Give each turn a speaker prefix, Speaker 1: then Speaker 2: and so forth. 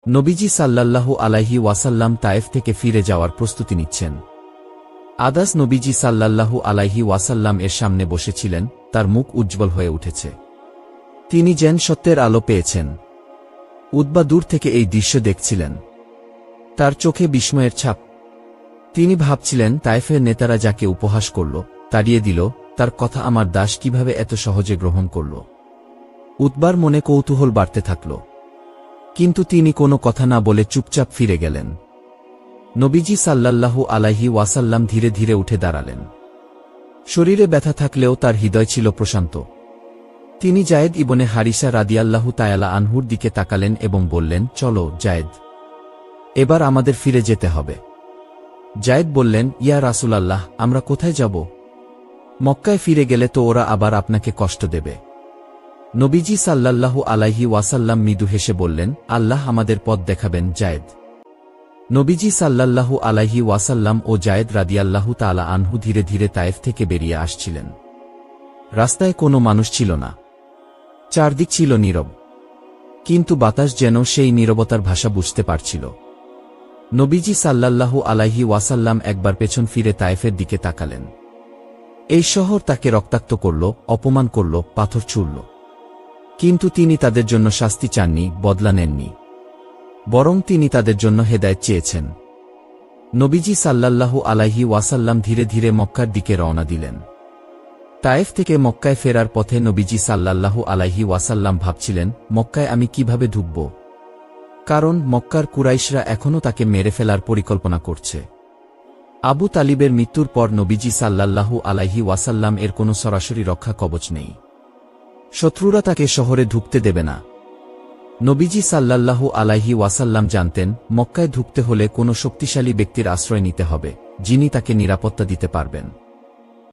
Speaker 1: নবীজি সাল্লাল্লাহু আলাইহি ওয়াসাল্লাম তায়েফ থেকে ফিরে যাওয়ার প্রস্তুতি নিচ্ছেন। আদাস নবীজি সাল্লাল্লাহু আলাইহি ওয়াসাল্লাম এর সামনে বসেছিলেন, তার মুখ উজ্জ্বল হয়ে উঠেছে। তিনি যেন সত্যের আলো পেয়েছেন। উতবা দূর থেকে এই দৃশ্য দেখছিলেন। তার চোখে বিস্ময়ের ছাপ। তিনি ভাবছিলেন, তায়েফের নেতারা যাকে উপহাস করল, তাড়িয়ে দিল, তার কথা আমার দাস কিভাবে এত সহজে গ্রহণ করল। উতবার মনে কৌতূহল বাড়তে থাকল। কিন্তু তিনি কোনো কথা না বলে চুপচাপ ফিরে গেলেন। নবীজি সাল্লাল্লাহু আলাইহি ওয়াসাল্লাম ধীরে ধীরে উঠে দাঁড়ালেন। শরীরে ব্যথা থাকলেও তার হৃদয় ছিল প্রশান্ত। তিনি যায়েদ ইবনে হারিসা রাদিয়াল্লাহু তাআলা আনহুর দিকে তাকালেন এবং বললেন, চলো যায়েদ, এবার আমাদের ফিরে যেতে হবে। যায়েদ বললেন, ইয়া রাসূলাল্লাহ, আমরা কোথায় যাব? মক্কায় ফিরে গেলে তো ওরা আবার আপনাকে কষ্ট দেবে। নবীজি সাল্লাল্লাহু আলাইহি ওয়াসাল্লাম মৃদু হেসে বললেন, আল্লাহ আমাদের পথ দেখাবেন যায়েদ। নবীজি সাল্লাল্লাহু আলাইহি ওয়াসাল্লাম ও যায়েদ রাদিয়াল্লাহু তাআলা আনহু ধীরে ধীরে তায়েফ থেকে বেরিয়ে আসছিলেন। রাস্তায় কোনো মানুষ ছিল না। চারদিক ছিল নীরব। কিন্তু বাতাস যেন সেই নীরবতার ভাষা বুঝতে পারছিল। নবীজি সাল্লাল্লাহু আলাইহি ওয়াসাল্লাম একবার পেছন ফিরে তায়েফের দিকে তাকালেন। এই শহর তাকে রক্তাক্ত করল, অপমান করল, পাথর ছুড়ল। কিন্তু তিনি তাদের জন্য শাস্তি চাননি, বদলা নেননি। বরং তিনি তাদের জন্য হেদায়েত চেয়েছেন। নবীজি সাল্লাল্লাহু আলাইহি ওয়াসাল্লাম ধীরে ধীরে মক্কার দিকে রওনা দিলেন। তায়েফ থেকে মক্কায় ফেরার পথে নবীজি সাল্লাল্লাহু আলাইহি ওয়াসাল্লাম ভাবছিলেন, মক্কায় আমি কিভাবে ঢুকব? কারণ মক্কার কুরাইশরা এখনও তাকে মেরে ফেলার পরিকল্পনা করছে। আবু তালিবের মৃত্যুর পর নবীজি সাল্লাল্লাহু আলাইহি ওয়াসাল্লাম এর কোনো সরাসরি রক্ষা কবচ নেই। শত্রুরা তাকে শহরে ঢুকতে দেবে না। নবীজি সাল্লাল্লাহু আলাইহি ওয়াসাল্লাম জানতেন, মক্কায় ঢুকতে হলে কোনো শক্তিশালী ব্যক্তির আশ্রয় নিতে হবে, যিনি তাকে নিরাপত্তা দিতে পারবেন।